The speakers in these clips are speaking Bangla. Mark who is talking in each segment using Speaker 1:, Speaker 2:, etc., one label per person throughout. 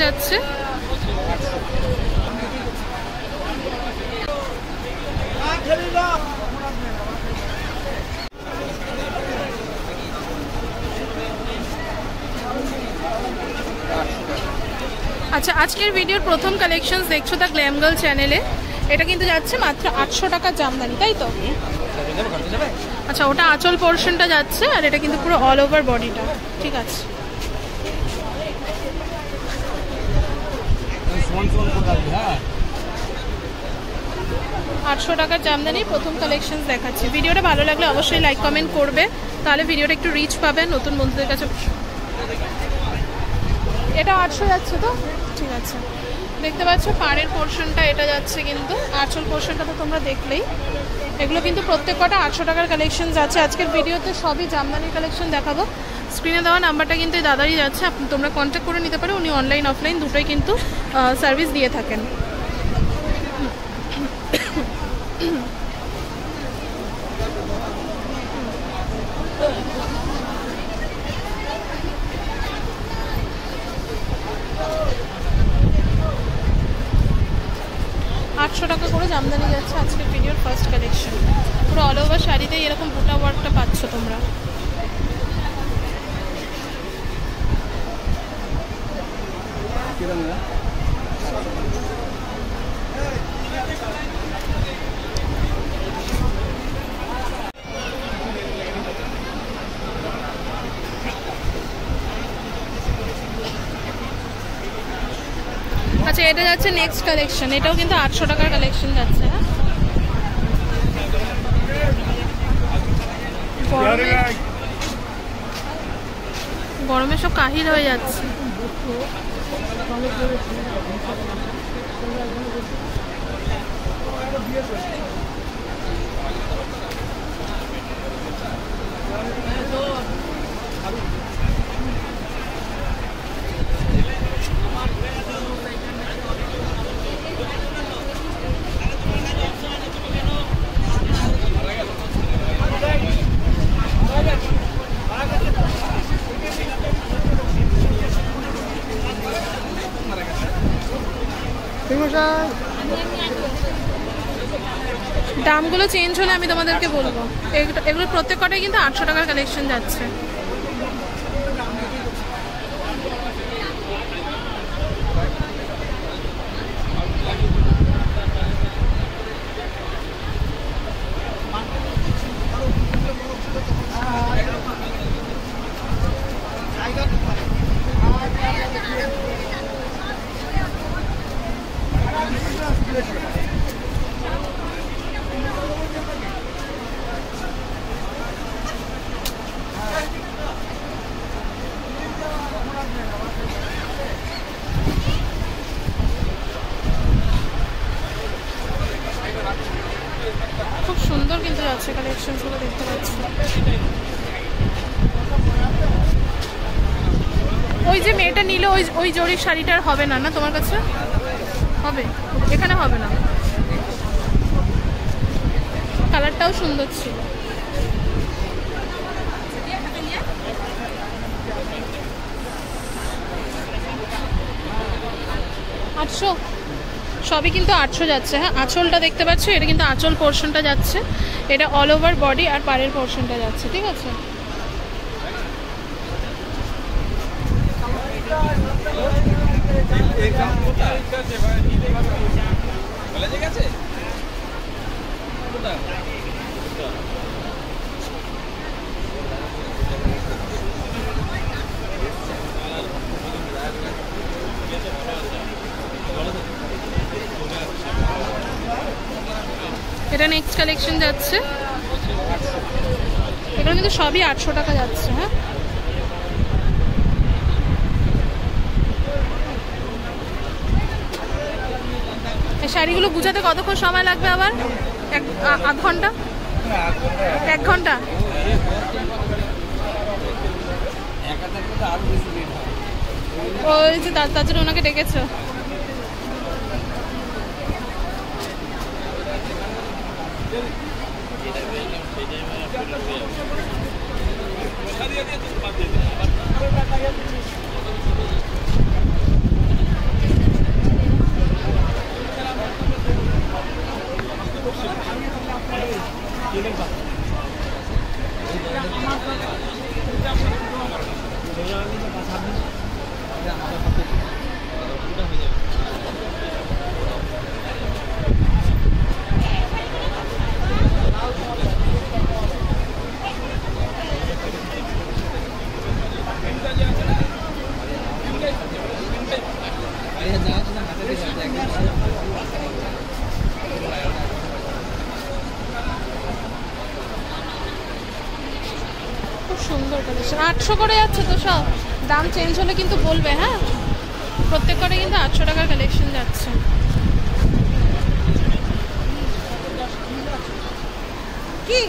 Speaker 1: যাচ্ছে আচ্ছা, আজকের ভিডিওর প্রথম কালেকশনস দেখছো দ্য গ্ল্যাম গার্ল চ্যানেলে। এটা কিন্তু যাচ্ছে মাত্র 800 টাকার জামদানি, তাই তো? আচ্ছা, ওটা আঁচল পোর্শনটা যাচ্ছে, আর এটা কিন্তু পুরো অল ওভার বডিটা। ঠিক আছে, 800 টাকার জামদানি প্রথম কালেকশন দেখাচ্ছি। ভিডিওটা ভালো লাগলে অবশ্যই লাইক কমেন্ট করবে, তাহলে ভিডিওটা একটু রিচ পাবেন নতুন বন্ধুদের কাছে। এটা 800 যাচ্ছে তো? ঠিক আছে, দেখতে পাচ্ছ পাড়ের পোর্শনটা এটা যাচ্ছে, কিন্তু আঁচল পোর্শনটা তো তোমরা দেখলেই। এগুলো কিন্তু প্রত্যেক কটা 800 টাকার কালেকশন যাচ্ছে। আজকের ভিডিওতে সবই জামদানির কালেকশন দেখাবো। স্ক্রিনে দেওয়া নাম্বারটা কিন্তু এই দাদারই যাচ্ছে, তোমরা কন্ট্যাক্ট করে নিতে পারো। উনি অনলাইন অফলাইন দুটোই কিন্তু সার্ভিস দিয়ে থাকেন। আটশো টাকা করে জামদানি যাচ্ছে আজকের ভিডিওর ফার্স্ট কালেকশন। পুরো অল ওভার শাড়িতে এরকম বুটা ওয়ার্কটা পাচ্ছ তোমরা। আচ্ছা, এটা যাচ্ছে নেক্সট কালেকশন। এটাও কিন্তু 800 টাকার কালেকশন যাচ্ছে। হ্যাঁ, গরমে সব কাহিল হয়ে যাচ্ছে। দামগুলো চেঞ্জ হলে আমি তোমাদেরকে বলবো। এগুলো প্রত্যেক কটাই কিন্তু 800 টাকার কালেকশন যাচ্ছে। খুব সুন্দর কিন্তু যাচ্ছে কালেকশনগুলো, দেখতে পাচ্ছি। ওই যে মেয়েটা নিল ওই জরির শাড়িটার হবে না? না তোমার কাছে হবে? এখানে হবে না। কালারটাও সুন্দর ছিল। আটশো সবই কিন্তু 800 যাচ্ছে। হ্যাঁ, আঁচলটা দেখতে পাচ্ছ, এটা কিন্তু আঁচল পোর্শনটা যাচ্ছে। এটা অল ওভার বডি আর পাড়ের পোর্শনটা যাচ্ছে। ঠিক আছে, এটা নেক্সট কালেকশন যাচ্ছে। এগুলো কিন্তু সবই 800 টাকা যাচ্ছে। হ্যাঁ, এই শাড়িগুলো গুছাতে কতক্ষণ সময় লাগবে আবার? আধ ঘন্টা? 1 ঘন্টা? ওই যে তার জন্য ওনাকে ডেকেছো। সুন্দর কালেকশন। 800 করে যাচ্ছে তো সব, দাম চেঞ্জ হলে কিন্তু বলবে। হ্যাঁ, প্রত্যেক করে কিন্তু 800 টাকার কালেকশন যাচ্ছে। কি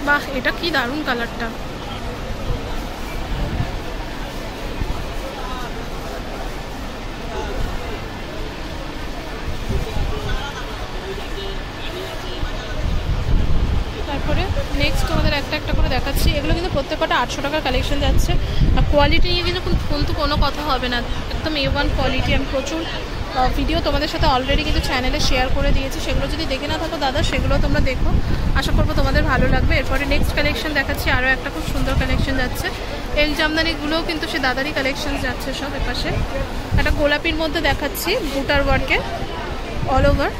Speaker 1: বাহ, এটা কি দারুণ কালারটা। তারপরে নেক্সট তোমাদের একটা একটা করে দেখাচ্ছি। এগুলো কিন্তু প্রত্যেকটা 800 টাকার কালেকশন যাচ্ছে। আর কোয়ালিটি নিয়ে কিন্তু কোনো কথা হবে না, একদম A1 কোয়ালিটি। আমি প্রচুর ভিডিও তোমাদের সাথে অলরেডি কিন্তু চ্যানেলে শেয়ার করে দিয়েছি, সেগুলো যদি দেখে না থাকো দাদা সেগুলো তোমরা দেখো, আশা করবো তোমাদের ভালো লাগবে। এরপরে নেক্সট কালেকশন দেখাচ্ছি, আরও একটা খুব সুন্দর কালেকশন যাচ্ছে। এই জামদানিগুলোও কিন্তু সে দাদারই কালেকশন যাচ্ছে সব। এপাশে একটা গোলাপির মধ্যে দেখাচ্ছি, বুটার ওয়ার্কে অল ওভার।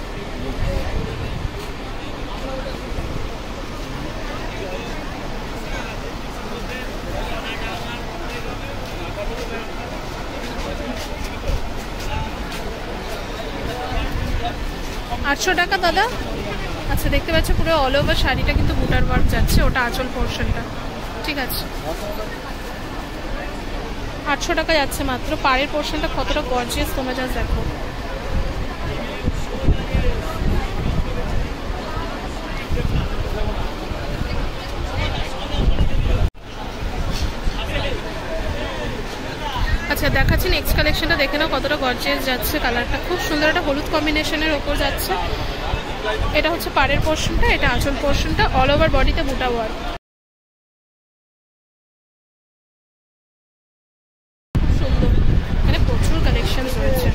Speaker 1: আটশো টাকা দাদা। আচ্ছা, দেখতে পাচ্ছ পুরো অল ওভার শাড়িটা কিন্তু বুটার ওয়ার্ক যাচ্ছে, ওটা আঁচল পোর্শনটা। ঠিক আছে, 800 টাকা যাচ্ছে মাত্র। পাড়ের পোর্শনটা কতটা গর্জিয়াস তোমরা জাস্ট দেখো। আচ্ছা, দেখাচ্ছি নেক্সট কালেকশনটা, দেখে নাও কতটা গর্জিয়াস যাচ্ছে। কালারটা খুব সুন্দর, একটা হলুদ কম্বিনেশনের ওপর যাচ্ছে। এটা হচ্ছে পাড়ের পোর্শনটা, এটা আঁচল পোর্শনটা, অল ওভার বডিতে বুটা ওয়ার্ক। সুন্দর, এখানে প্রচুর কালেকশন রয়েছে।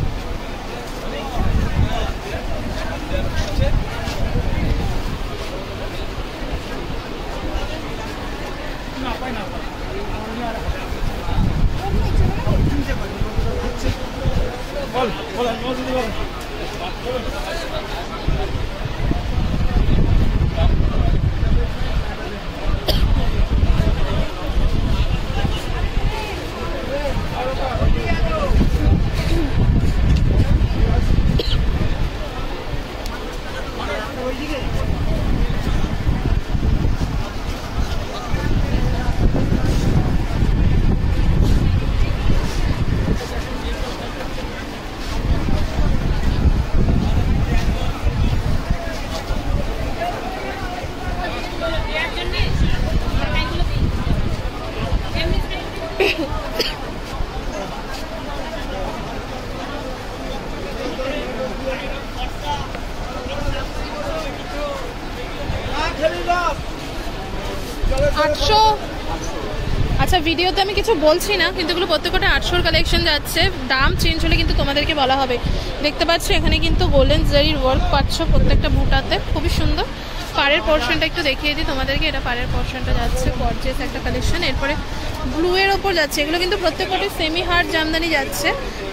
Speaker 1: আচ্ছা, ভিডিওতে আমি কিছু বলছি না, কিন্তু এগুলো প্রত্যেকটা 800 কালেকশন যাচ্ছে। দাম চেঞ্জ হলে কিন্তু তোমাদেরকে বলা হবে। দেখতে পাচ্ছ এখানে কিন্তু গোল্ডেন জারির ওয়ার্ক পাচ্ছ প্রত্যেকটা বুটাতে, খুবই সুন্দর। পাড়ের পোর্শনটা একটু দেখিয়ে দিই তোমাদেরকে, এটা পাড়ের পোর্শনটা যাচ্ছে, গর্জিয়াস একটা কালেকশন। এরপরে ব্লু এর ওপর যাচ্ছে, এগুলো কিন্তু প্রত্যেকটি সেমি হার্ড জামদানি যাচ্ছে,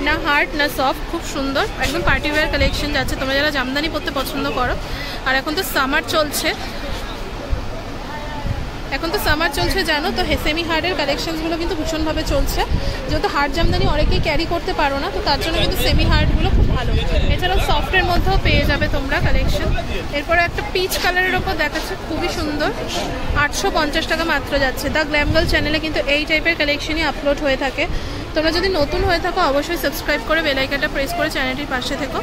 Speaker 1: না হার্ড না সফট, খুব সুন্দর একদম পার্টি ওয়্যার কালেকশন যাচ্ছে। তোমরা যারা জামদানি পরতে পছন্দ করো, আর এখন তো সামার চলছে, এখন তো সামার চলছে জানো, তো সেমি হার্ডের কালেকশনসগুলো কিন্তু ভীষণভাবে চলছে। যেহেতু হার্ড জামদানি অনেকেই ক্যারি করতে পারো না, তো তার জন্য কিন্তু সেমি হার্ডগুলো খুব ভালো। এছাড়াও সফটের মধ্যেও পেয়ে যাবে তোমরা কালেকশন। এরপরে একটা পিচ কালারের ওপর দেখাচ্ছে, খুবই সুন্দর, 850 টাকা মাত্র যাচ্ছে। দ্য গ্ল্যাম গার্ল চ্যানেলে কিন্তু এই টাইপের কালেকশনই আপলোড হয়ে থাকে। তোমরা যদি নতুন হয়ে থাকো অবশ্যই সাবস্ক্রাইব করে বেল আইকনটা প্রেস করে চ্যানেলটির পাশে থেকো।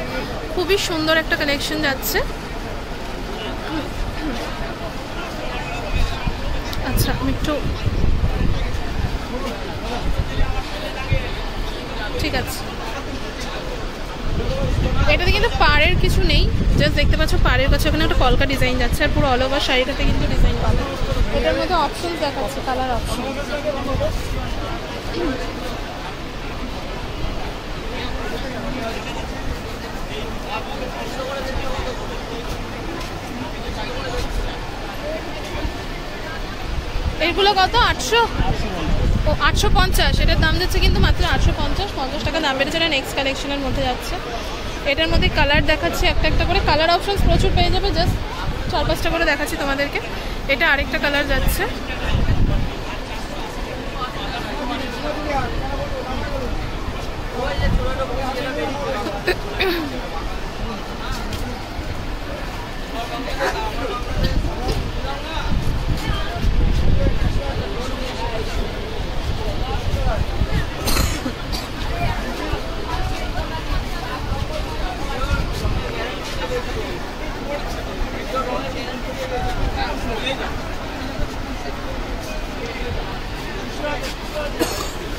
Speaker 1: খুবই সুন্দর একটা কালেকশন যাচ্ছে। আচ্ছা আমি একটু, ঠিক আছে, এটাতে কিন্তু পাড়ের কিছু নেই, জাস্ট দেখতে পাচ্ছ পাড়ের কাছে ওখানে একটা কলকা ডিজাইন যাচ্ছে, আর পুরো অল ওভার শাড়িটাতে কিন্তু ডিজাইন পাবে। এটার মধ্যে অপশন দেখাচ্ছে, কালার অপশন। এগুলো কত? 800 ও 850। এটার দাম যাচ্ছে কিন্তু মাত্র 850, 50 টাকা দাম বেড়েছে। এটা নেক্সট কালেকশনের মধ্যে যাচ্ছে। এটার মধ্যে কালার দেখাচ্ছি একটা একটা করে, কালার অপশনস প্রচুর পেয়ে যাবে, জাস্ট 4-5টা করে দেখাচ্ছি তোমাদেরকে। এটা আরেকটা কালার যাচ্ছে,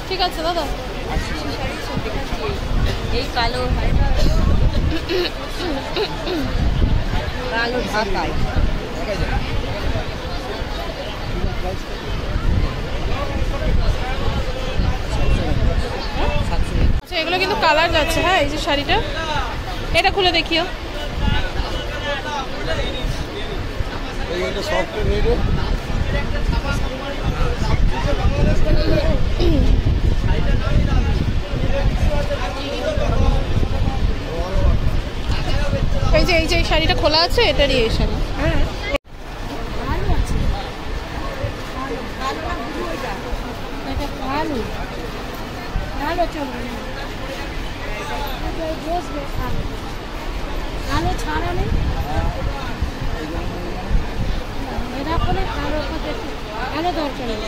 Speaker 1: ঠিক আছে দাদা।
Speaker 2: এই কালো কালো ঢাকায়
Speaker 1: আচ্ছা এগুলো কিন্তু কালার যাচ্ছে। হ্যাঁ এই যে শাড়িটা, এটা খুলে দেখিও। এই যে এই শাড়িটা খোলা আছে, এটারই এই শাড়ি। হ্যাঁ
Speaker 2: আলো ছাড়া নেই, এটা করে আলো দরকার নেই।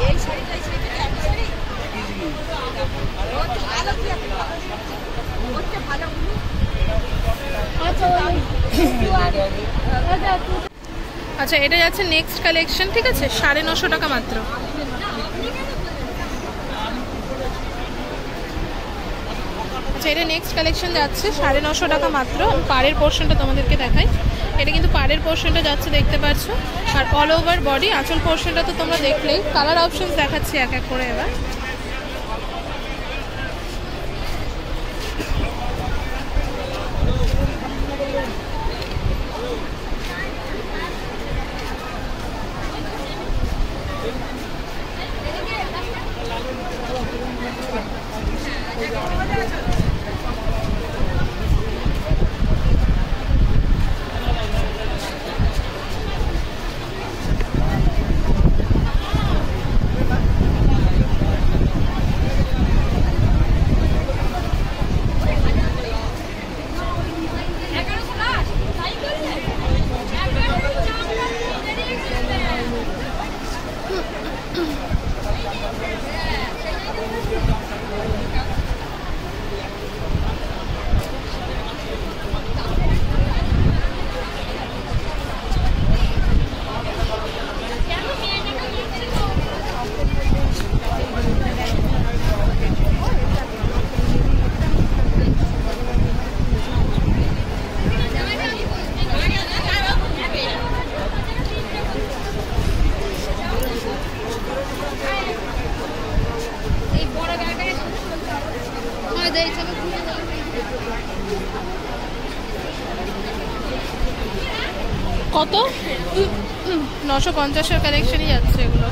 Speaker 2: এই শাড়িটা
Speaker 1: আচ্ছা এটা যাচ্ছে নেক্সট কালেকশন, ঠিক আছে, 950 টাকা মাত্র। আচ্ছা এটা নেক্সট কালেকশন যাচ্ছে 950 টাকা মাত্র। পাড়ের পোর্শনটা তোমাদেরকে দেখাই, এটা কিন্তু পাড়ের পোর্শনটা যাচ্ছে দেখতে পাচ্ছ, আর অল ওভার বডি। আঁচল পোর্শনটা তো তোমরা দেখলেই। কালার অপশন দেখাচ্ছি এক এক করে এবার। কত? 950-এর কালেকশনই যাচ্ছে এগুলো।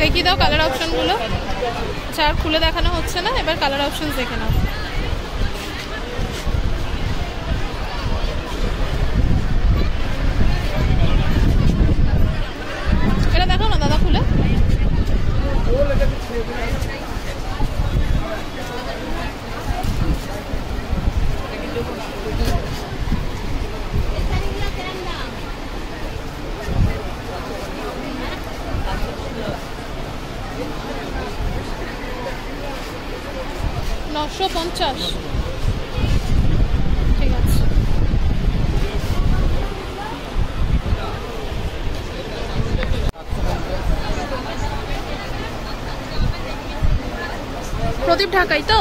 Speaker 1: দেখি দাও কালার অপশনগুলো। চার খুলে দেখানো হচ্ছে না, এবার কালার অপশন দেখে নাও। এটা দেখাও না দাদা খুলে। নশো 50। ঠিক আছে। প্রদীপ ঢাকাই তো?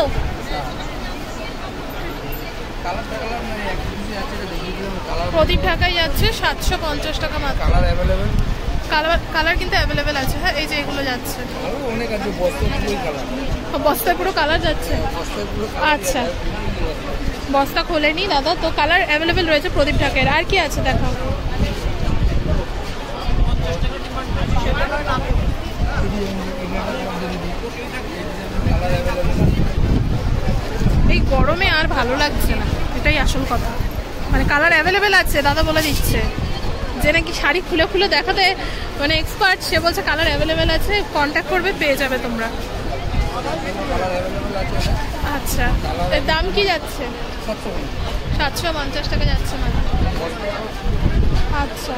Speaker 1: প্রদীপ ঢাকাই যাচ্ছে 750 টাকা মাত্র। কালার কিন্তু অ্যাভেলেবেল আছে। হ্যাঁ এই যে এগুলো যাচ্ছে, বস্তায় পুরো কালার যাচ্ছে। আচ্ছা বস্তা খোলেনি দাদা, তো কালার অ্যাভেলেবেল রয়েছে প্রদীপ ঢাকাইয়ের। আর কি আছে দেখাও। এই গরমে আর ভালো লাগছে না, এটাই আসল কথা। মানে কালার অ্যাভেলেবেল আছে, দাদা বলে দিচ্ছে যে নাকি শাড়ি খুলে খুলে দেখাতে মানে এক্সপার্ট, সে বলছে কালার অ্যাভেলেবেল আছে, কন্ট্যাক্ট করবে পেয়ে যাবে তোমরা। আচ্ছা এর দাম কি যাচ্ছে? 750 টাকা যাচ্ছে মানে। আচ্ছা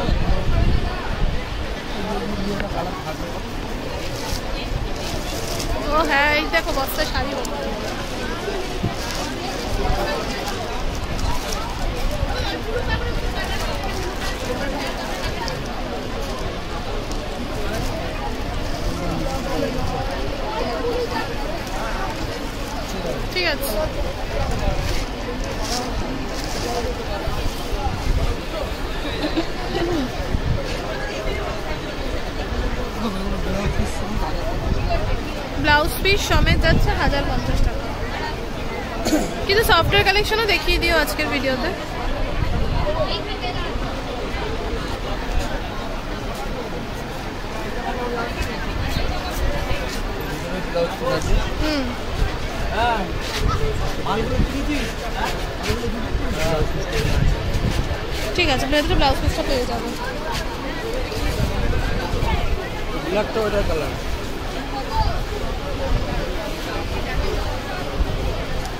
Speaker 1: ও হ্যাঁ এই দেখো বস্তায় শাড়ি। ঠিক আছে। ব্লাউজ পিস সমেত যাচ্ছে 1050 টাকা। কিন্তু সফটওয়্যার কালেকশনও দেখিয়ে দিও আজকের ভিডিওতে। ঠিক আছে ভেতরে ব্লাউজ পিসটা পেয়ে যাবে।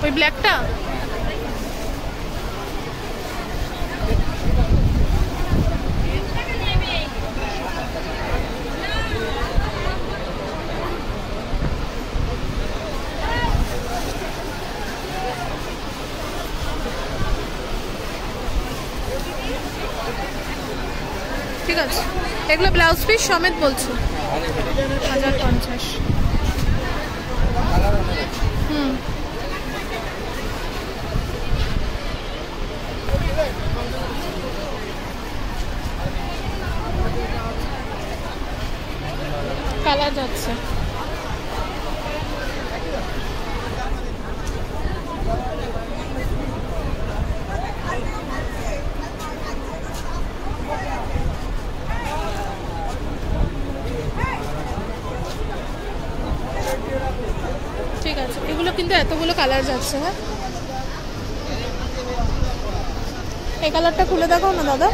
Speaker 1: ওই ব্ল্যাকটা ঠিক আছে। এগুলো ব্লাউজ পিস সমেত বলছো 1050। কালার যাচ্ছে। ঠিক আছে এগুলো কিন্তু এতগুলো কালার যাচ্ছে। হ্যাঁ এই কালারটা খুলে দেখাও না দাদা।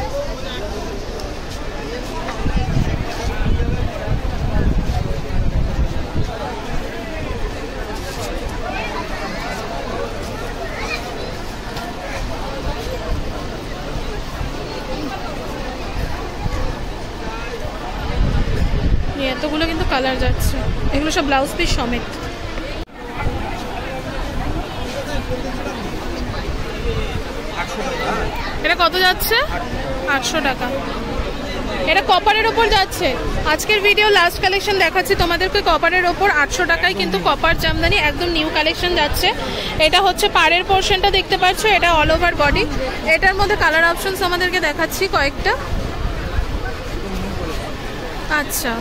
Speaker 1: এতগুলো কিন্তু কালার যাচ্ছে, এগুলো সব ব্লাউজ পিস সমেত। এটা কত যাচ্ছে? 800 টাকা। এটা কপারের ওপর যাচ্ছে। আজকের ভিডিও লাস্ট কালেকশন দেখাচ্ছি তোমাদেরকে কপারের ওপর 800 টাকায় কিন্তু কপার জামদানি একদম নিউ কালেকশন যাচ্ছে। এটা হচ্ছে পাড়ের পোর্শনটা দেখতে পাচ্ছ, এটা অল ওভার বডি। এটার মধ্যে কালার অপশনস আমাদেরকে দেখাচ্ছি কয়েকটা। আচ্ছা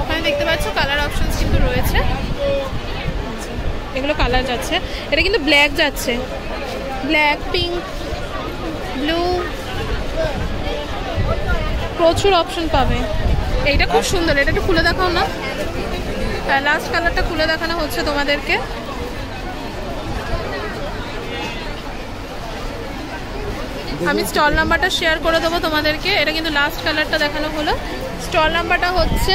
Speaker 1: ওখানে দেখতে পাচ্ছ কালার অপশনস কিন্তু রয়েছে, এগুলো কালার যাচ্ছে। এটা কিন্তু ব্ল্যাক যাচ্ছে, ব্ল্যাক, পিঙ্ক, ব্লু, প্রচুর অপশন পাবে। এইটা খুব সুন্দর, এটা একটু খুলে দেখাও না। লাস্ট কালারটা খুলে দেখানো হচ্ছে তোমাদেরকে। আমি স্টল নাম্বারটা শেয়ার করে দেবো তোমাদেরকে। এটা কিন্তু লাস্ট কালারটা দেখানো হলো। স্টল নাম্বারটা হচ্ছে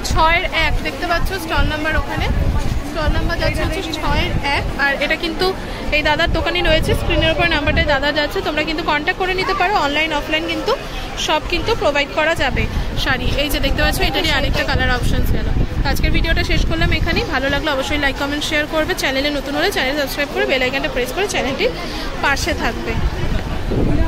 Speaker 1: 6-1, দেখতে পাচ্ছ স্টল নাম্বার, ওখানে স্টল নাম্বার যাচ্ছে হচ্ছে 6-1। আর এটা কিন্তু এই দাদার দোকানই রয়েছে, স্ক্রিনের উপর নাম্বারটাই দাদা যাচ্ছে, তোমরা কিন্তু কন্ট্যাক্ট করে নিতে পারো। অনলাইন অফলাইন কিন্তু সব কিন্তু প্রোভাইড করা যাবে শাড়ি। এই যে দেখতে পাচ্ছ এটারই আরেকটা কালার অপশনস গেল। আজকের ভিডিওটা শেষ করলাম এখানেই। ভালো লাগলে অবশ্যই লাইক কমেন্ট শেয়ার করবে। চ্যানেলে নতুন হলে চ্যানেল সাবস্ক্রাইব করে বেল আইকনটা প্রেস করে চ্যানেলটির পাশে থাকবে।